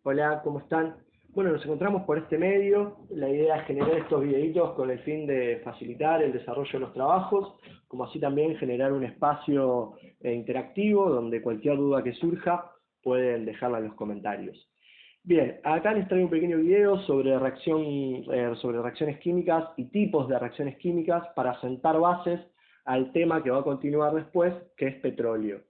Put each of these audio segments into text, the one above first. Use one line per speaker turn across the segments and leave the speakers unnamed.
Hola, ¿cómo están? Bueno, nos encontramos por este medio. La idea es generar estos videitos con el fin de facilitar el desarrollo de los trabajos, como así también generar un espacio interactivo donde cualquier duda que surja pueden dejarla en los comentarios. Bien, acá les traigo un pequeño video sobre sobre reacciones químicas y tipos de reacciones químicas para sentar bases al tema que va a continuar después, que es petróleo.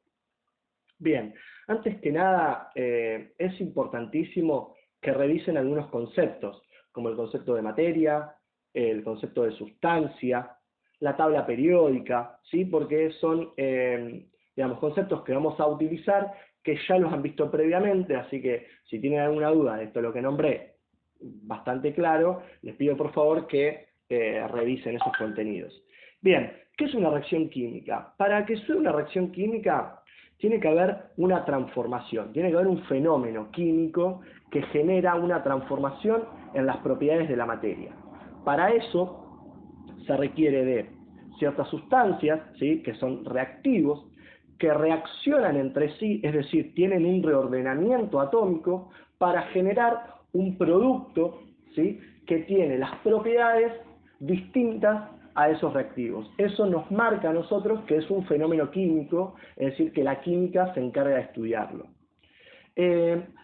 Bien, antes que nada, es importantísimo que revisen algunos conceptos, como el concepto de materia, el concepto de sustancia, la tabla periódica, ¿sí? Porque son, digamos, conceptos que vamos a utilizar que ya los han visto previamente, así que si tienen alguna duda de esto lo que nombré bastante claro, les pido por favor que revisen esos contenidos. Bien, ¿qué es una reacción química? Para que sea una reacción química, tiene que haber una transformación, tiene que haber un fenómeno químico que genera una transformación en las propiedades de la materia. Para eso se requiere de ciertas sustancias, ¿sí?, que son reactivos, que reaccionan entre sí, es decir, tienen un reordenamiento atómico para generar un producto, ¿sí?, que tiene las propiedades distintas a esos reactivos. Eso nos marca a nosotros que es un fenómeno químico, es decir, que la química se encarga de estudiarlo.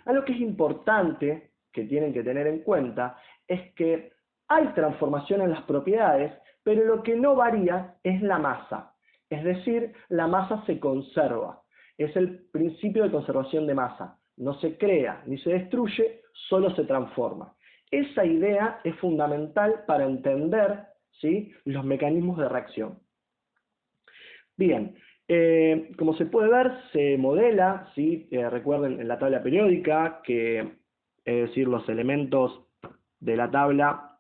Algo que es importante, que tienen que tener en cuenta, es que hay transformación en las propiedades, pero lo que no varía es la masa. Es decir, la masa se conserva. Es el principio de conservación de masa. No se crea ni se destruye, solo se transforma. Esa idea es fundamental para entender, ¿sí?, los mecanismos de reacción. Bien, como se puede ver, se modela, ¿sí? Recuerden en la tabla periódica que, es decir, los elementos de la tabla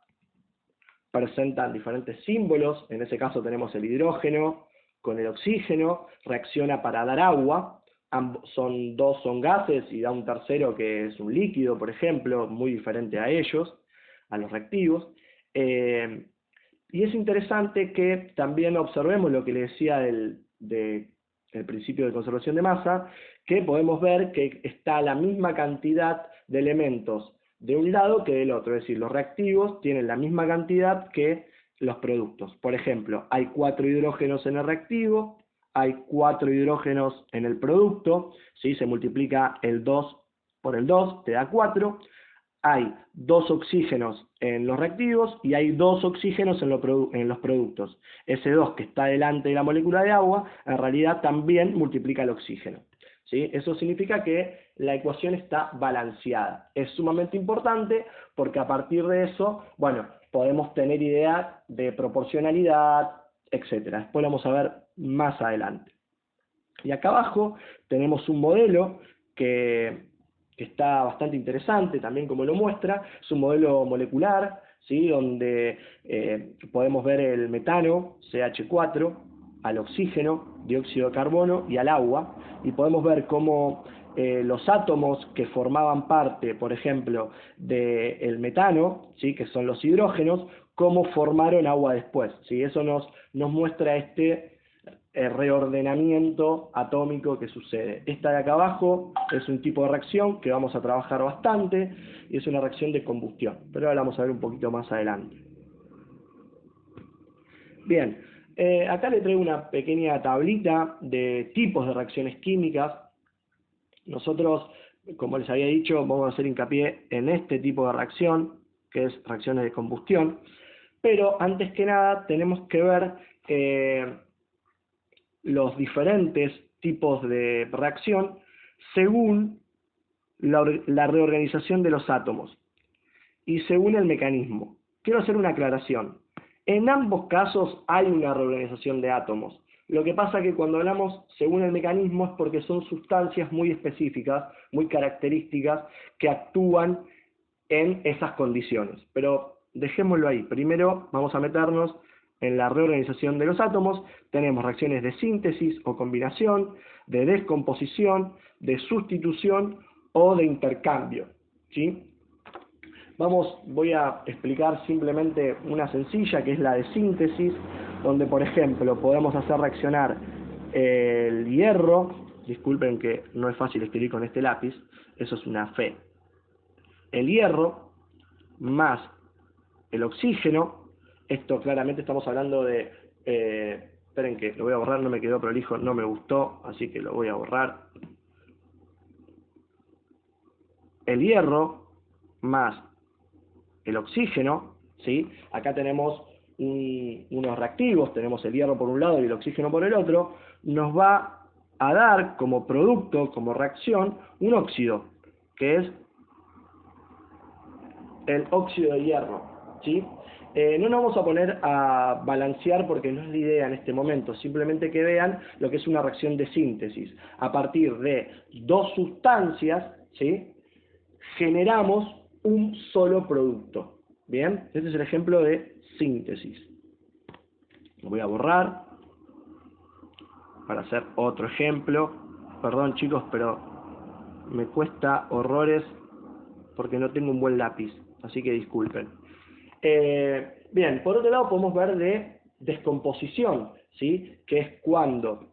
presentan diferentes símbolos. En ese caso tenemos el hidrógeno con el oxígeno, reacciona para dar agua. Dos son gases y da un tercero que es un líquido, por ejemplo, muy diferente a ellos, a los reactivos. Y es interesante que también observemos lo que le decía del principio de conservación de masa, que podemos ver que está la misma cantidad de elementos de un lado que del otro, es decir, los reactivos tienen la misma cantidad que los productos. Por ejemplo, hay 4 hidrógenos en el reactivo, hay 4 hidrógenos en el producto, ¿sí? Se multiplica el 2 por el 2, te da 4. Hay 2 oxígenos en los reactivos y hay 2 oxígenos en los productos. Ese 2 que está delante de la molécula de agua, en realidad también multiplica el oxígeno, ¿sí? Eso significa que la ecuación está balanceada. Es sumamente importante porque a partir de eso, bueno, podemos tener idea de proporcionalidad, etc. Después lo vamos a ver más adelante. Y acá abajo tenemos un modelo que está bastante interesante también como lo muestra. Es un modelo molecular, ¿sí?, donde podemos ver el metano, CH4, al oxígeno, dióxido de carbono y al agua, y podemos ver cómo los átomos que formaban parte, por ejemplo, del metano, ¿sí?, que son los hidrógenos, cómo formaron agua después, ¿sí? Eso nos muestra este reordenamiento atómico que sucede. Esta de acá abajo es un tipo de reacción que vamos a trabajar bastante y es una reacción de combustión, pero ahora vamos a ver un poquito más adelante. Bien, acá le traigo una pequeña tablita de tipos de reacciones químicas. Nosotros, como les había dicho, vamos a hacer hincapié en este tipo de reacción, que es reacciones de combustión, pero antes que nada tenemos que ver los diferentes tipos de reacción según la reorganización de los átomos y según el mecanismo. Quiero hacer una aclaración. En ambos casos hay una reorganización de átomos. Lo que pasa es que cuando hablamos según el mecanismo es porque son sustancias muy específicas, muy características, que actúan en esas condiciones. Pero dejémoslo ahí. Primero vamos a meternos en la reorganización de los átomos. Tenemos reacciones de síntesis o combinación, de descomposición, de sustitución o de intercambio, ¿sí? Voy a explicar simplemente una sencilla, que es la de síntesis, donde por ejemplo podemos hacer reaccionar el hierro. Disculpen que no es fácil escribir con este lápiz, eso es una fe. el hierro más el oxígeno. Esto claramente estamos hablando de... esperen que lo voy a borrar, no me quedó prolijo, no me gustó, así que lo voy a borrar. El hierro más el oxígeno, ¿sí? Acá tenemos unos reactivos, tenemos el hierro por un lado y el oxígeno por el otro, nos va a dar como producto, como reacción, un óxido, que es el óxido de hierro, ¿sí? No nos vamos a poner a balancear porque no es la idea en este momento, simplemente que vean lo que es una reacción de síntesis. A partir de dos sustancias, ¿sí?, generamos un solo producto. Bien, este es el ejemplo de síntesis. Lo voy a borrar para hacer otro ejemplo. Perdón chicos, pero me cuesta horrores porque no tengo un buen lápiz, así que disculpen. Bien, por otro lado podemos ver de descomposición, ¿sí?, que es cuando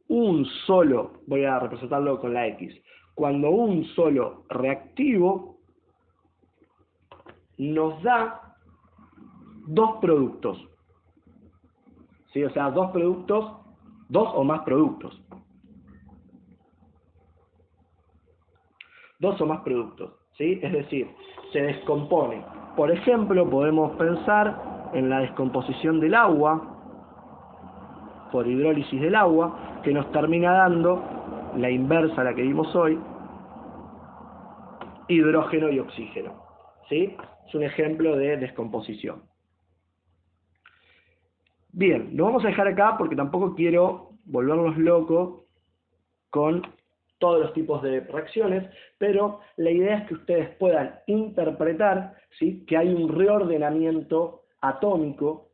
un solo, voy a representarlo con la X, cuando un solo reactivo nos da dos productos, ¿sí? O sea, dos productos, dos o más productos. Dos o más productos, ¿sí? Es decir, se descompone. Por ejemplo, podemos pensar en la descomposición del agua, por hidrólisis del agua, que nos termina dando la inversa a la que vimos hoy, hidrógeno y oxígeno, ¿sí? Es un ejemplo de descomposición. Bien, lo vamos a dejar acá porque tampoco quiero volvernos locos con todos los tipos de reacciones, pero la idea es que ustedes puedan interpretar, ¿sí?, que hay un reordenamiento atómico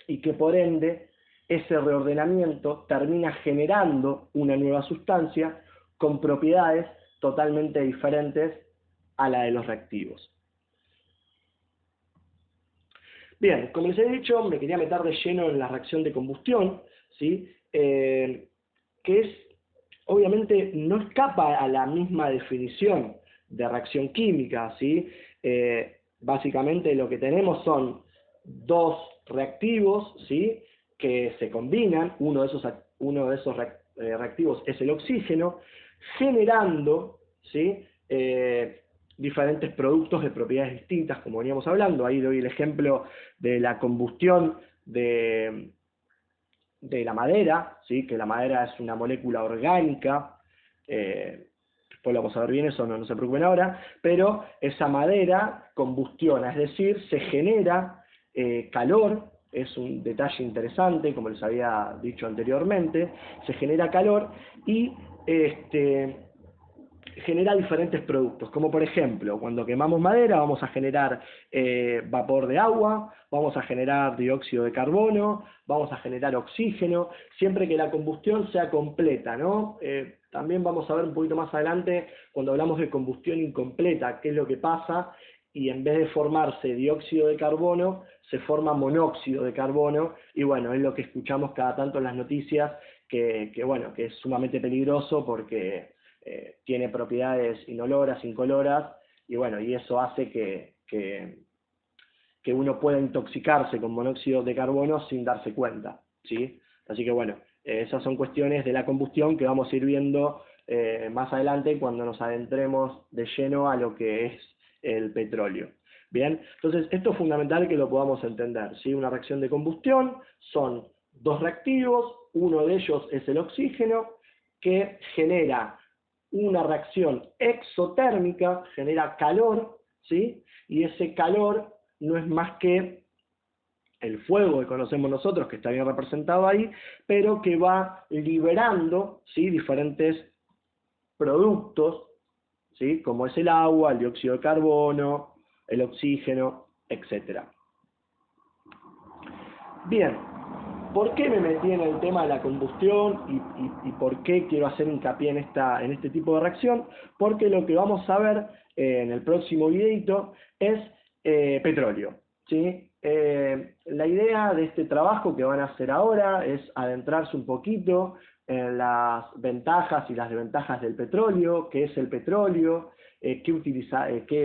y que por ende ese reordenamiento termina generando una nueva sustancia con propiedades totalmente diferentes a la de los reactivos. Bien, como les he dicho, me quería meter de lleno en la reacción de combustión, ¿sí?, que es, obviamente, no escapa a la misma definición de reacción química, ¿sí? Básicamente lo que tenemos son dos reactivos, ¿sí?, que se combinan, uno de esos reactivos es el oxígeno, generando, ¿sí?, diferentes productos de propiedades distintas, como veníamos hablando. Ahí doy el ejemplo de la combustión de la madera, ¿sí?, que la madera es una molécula orgánica, después lo vamos a ver bien, eso no se preocupen ahora, pero esa madera combustiona, es decir, se genera calor, es un detalle interesante, como les había dicho anteriormente, se genera calor y genera diferentes productos, como por ejemplo, cuando quemamos madera vamos a generar vapor de agua, vamos a generar dióxido de carbono, vamos a generar oxígeno, siempre que la combustión sea completa, ¿no? También vamos a ver un poquito más adelante, cuando hablamos de combustión incompleta, qué es lo que pasa, y en vez de formarse dióxido de carbono, se forma monóxido de carbono, y bueno, es lo que escuchamos cada tanto en las noticias, bueno, que es sumamente peligroso porque tiene propiedades inoloras, incoloras, y bueno, y eso hace que uno pueda intoxicarse con monóxido de carbono sin darse cuenta, ¿sí? Así que bueno, esas son cuestiones de la combustión que vamos a ir viendo más adelante cuando nos adentremos de lleno a lo que es el petróleo. Bien, entonces esto es fundamental que lo podamos entender, ¿sí? Una reacción de combustión son dos reactivos, uno de ellos es el oxígeno, que genera una reacción exotérmica, genera calor, ¿sí? Y ese calor no es más que el fuego que conocemos nosotros, que está bien representado ahí, pero que va liberando, ¿sí?, diferentes productos, ¿sí?, como es el agua, el dióxido de carbono, el oxígeno, etc. Bien, ¿por qué me metí en el tema de la combustión y por qué quiero hacer hincapié en este tipo de reacción? Porque lo que vamos a ver en el próximo videito es petróleo, ¿sí? La idea de este trabajo que van a hacer ahora es adentrarse un poquito en las ventajas y las desventajas del petróleo, qué es el petróleo,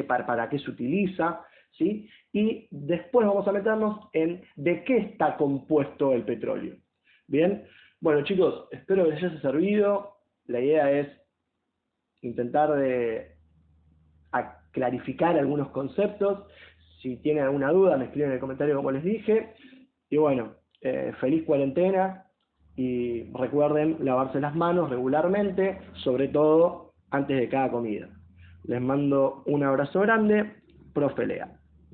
para qué se utiliza, ¿sí? Y después vamos a meternos en de qué está compuesto el petróleo. ¿Bien? Bueno, chicos, espero que les haya servido. La idea es intentar clarificar algunos conceptos. Si tienen alguna duda, me escriben en el comentario como les dije. Y bueno, feliz cuarentena y recuerden lavarse las manos regularmente, sobre todo antes de cada comida. Les mando un abrazo grande, profe Lea.